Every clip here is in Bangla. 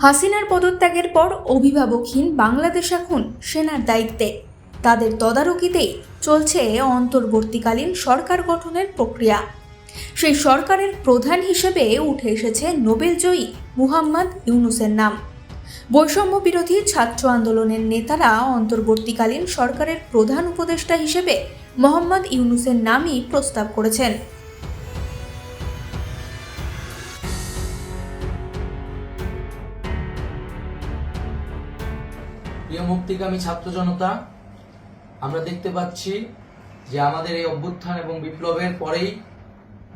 হাসিনার পদত্যাগের পর অভিভাবকহীন বাংলাদেশ এখন সেনার দায়িত্বে। তাদের তদারকিতেই চলছে অন্তর্বর্তীকালীন সরকার গঠনের প্রক্রিয়া। সেই সরকারের প্রধান হিসেবে উঠে এসেছে নোবেলজয়ী মুহাম্মদ ইউনূসের নাম। বৈষম্য বিরোধী ছাত্র আন্দোলনের নেতারা অন্তর্বর্তীকালীন সরকারের প্রধান উপদেষ্টা হিসেবে মোহাম্মদ ইউনূসের নামই প্রস্তাব করেছেন। প্রিয় মুক্তিকামী ছাত্র জনতা, আমরা দেখতে পাচ্ছি যে আমাদের এই অভ্যুত্থান এবং বিপ্লবের পরেই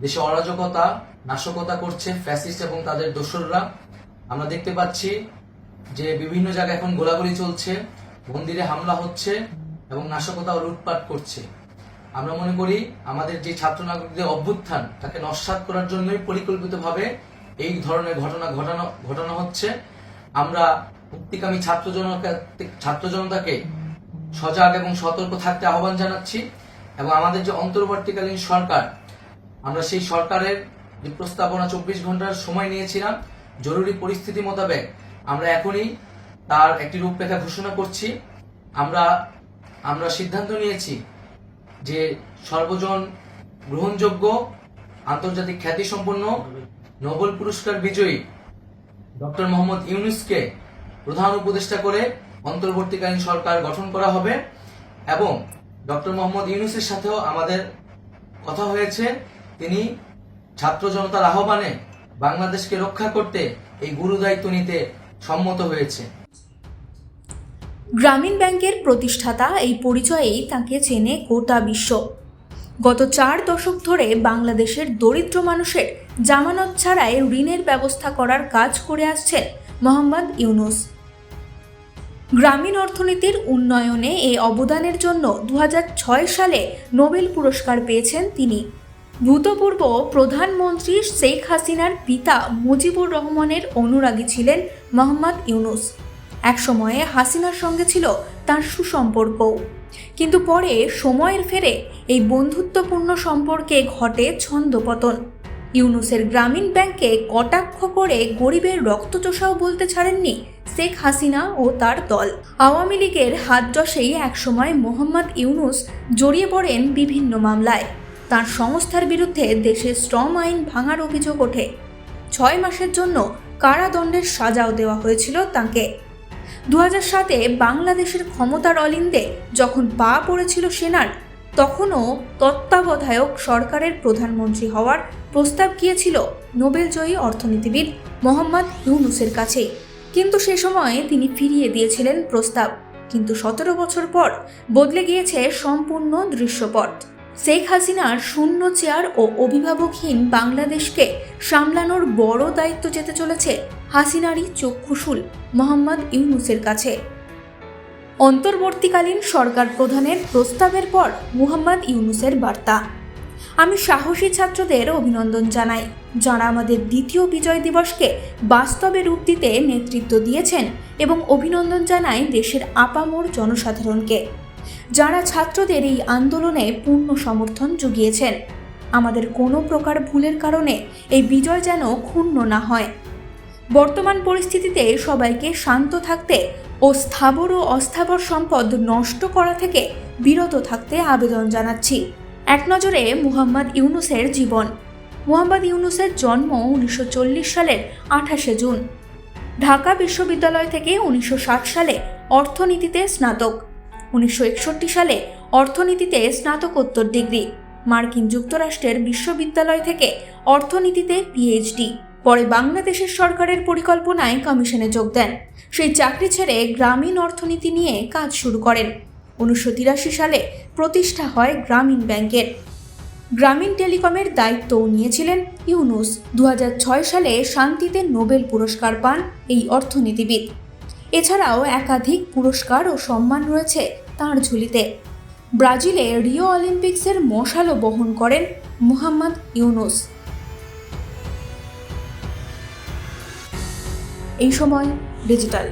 দেশে অরাজকতা, নাশকতা করছে ফ্যাসিস্ট এবং তাদের দোসররা। আমরা দেখতে পাচ্ছি যে বিভিন্ন জায়গায় এখন গোলাগুলি চলছে, মন্দিরে হামলা হচ্ছে এবং নাশকতা ও লুটপাট করছে। আমরা মনে করি আমাদের যে ছাত্র নাগরিকদের অভ্যুত্থান তাকে নস্যাৎ করার জন্যই পরিকল্পিতভাবে এই ধরনের ঘটনা ঘটানো হচ্ছে। আমরা মুক্তিকামী ছাত্র জনতাকে সজাগ এবং সতর্ক থাকতে আহ্বান জানাচ্ছি এবং আমাদের যে অন্তর্বর্তীকালীন সরকার, আমরা সেই সরকারের যে প্রস্তাবনা 24 ঘন্টার সময় নিয়েছিলাম, জরুরি পরিস্থিতি মোতাবেক আমরা এখনই তার একটি রূপরেখা ঘোষণা করছি। আমরা সিদ্ধান্ত নিয়েছি যে সর্বজন গ্রহণযোগ্য আন্তর্জাতিক খ্যাতিসম্পন্ন নোবেল পুরস্কার বিজয়ী ডক্টর মোহাম্মদ ইউনূসকে প্রধান উপদেষ্টা করে অন্তর্বর্তীকালীন সরকার গঠন করা হবে এবং ডক্টর মোহাম্মদ ইউনূসের সাথেও আমাদের কথা হয়েছে। তিনি ছাত্র জনতার আহ্বানে বাংলাদেশকে রক্ষা করতে এই গুরুদায়িত্ব নিতে সম্মত হয়েছে। গ্রামীণ ব্যাংকের প্রতিষ্ঠাতা এই পরিচয়েই তাকে চেনে গোটা বিশ্ব। গত 4 দশক ধরে বাংলাদেশের দরিদ্র মানুষের জামানত ছাড়াই ঋণের ব্যবস্থা করার কাজ করে আসছেন মোহাম্মদ ইউনূস। গ্রামীণ অর্থনীতির উন্নয়নে এই অবদানের জন্য 2006 সালে নোবেল পুরস্কার পেয়েছেন তিনি। ভূতপূর্ব প্রধানমন্ত্রী শেখ হাসিনার পিতা মুজিবুর রহমানের অনুরাগী ছিলেন মোহাম্মদ ইউনূস। একসময়ে হাসিনার সঙ্গে ছিল তার সুসম্পর্কও, কিন্তু পরে সময়ের ফেরে এই বন্ধুত্বপূর্ণ সম্পর্কে ঘটে ছন্দপতন। ইউনূসের গ্রামীণ ব্যাংকে কটাক্ষ করে গরিবের রক্তচোষাও বলতে ছাড়েননি শেখ হাসিনা ও তার দল। আওয়ামী লীগের হাতযশেই একসময় মোহাম্মদ ইউনূস জড়িয়ে পড়েন বিভিন্ন মামলায়। তার সংস্থার বিরুদ্ধে দেশে শ্রম আইন ভাঙার অভিযোগ ওঠে। 6 মাসের জন্য কারাদণ্ডের সাজাও দেওয়া হয়েছিল তাঁকে। 2007-এ বাংলাদেশের ক্ষমতার অলিন্দে যখন পা পড়েছিল সেনার, তখনও তত্ত্বাবধায়ক সরকারের প্রধানমন্ত্রী হওয়ার প্রস্তাব গিয়েছিল নোবেলজয়ী অর্থনীতিবিদ মোহাম্মদ ইউনূসের কাছেই, কিন্তু সে সময়ে তিনি ফিরিয়ে দিয়েছিলেন প্রস্তাব। কিন্তু 17 বছর পর বদলে গিয়েছে সম্পূর্ণ দৃশ্যপট। শেখ হাসিনার শূন্য চেয়ার ও অভিভাবকহীন বাংলাদেশকে সামলানোর বড় দায়িত্ব যেতে চলেছে হাসিনারই চক্ষুশূল মোহাম্মদ ইউনূসের কাছে। অন্তর্বর্তীকালীন সরকার প্রধানের প্রস্তাবের পর মুহাম্মদ ইউনূসের বার্তা: আমি সাহসী ছাত্রদের অভিনন্দন জানাই, যাঁরা আমাদের দ্বিতীয় বিজয় দিবসকে বাস্তবে রূপ দিতে নেতৃত্ব দিয়েছেন, এবং অভিনন্দন জানাই দেশের আপামর জনসাধারণকে, যাঁরা ছাত্রদের এই আন্দোলনে পূর্ণ সমর্থন জুগিয়েছেন। আমাদের কোনো প্রকার ভুলের কারণে এই বিজয় যেন ক্ষুণ্ণ না হয়। বর্তমান পরিস্থিতিতে সবাইকে শান্ত থাকতে ও স্থাবর ও অস্থাবর সম্পদ নষ্ট করা থেকে বিরত থাকতে আবেদন জানাচ্ছি। এক নজরে মুহাম্মদ ইউনূসের জীবন। মুহাম্মদ ইউনূসের জন্ম 1940 সালের 28শে জুন। ঢাকা বিশ্ববিদ্যালয় থেকে 1960 সালে অর্থনীতিতে স্নাতক, 1961 সালে অর্থনীতিতে স্নাতকোত্তর ডিগ্রি, মার্কিন যুক্তরাষ্ট্রের বিশ্ববিদ্যালয় থেকে অর্থনীতিতে পিএইচডি। পরে বাংলাদেশের সরকারের পরিকল্পনায় কমিশনে যোগ দেন। সেই চাকরি ছেড়ে গ্রামীণ অর্থনীতি নিয়ে কাজ শুরু করেন। 1983 সালে প্রতিষ্ঠা হয় গ্রামীণ ব্যাংকের। গ্রামীণ টেলিকমের দায়িত্বও নিয়েছিলেন ইউনূস। 2006 সালে শান্তিতে নোবেল পুরস্কার পান এই অর্থনীতিবিদ। এছাড়াও একাধিক পুরস্কার ও সম্মান রয়েছে তাঁর ঝুলিতে। ব্রাজিলে রিও অলিম্পিক্সের মশালও বহন করেন মুহাম্মদ ইউনূস। এই সময় ডিজিটাল।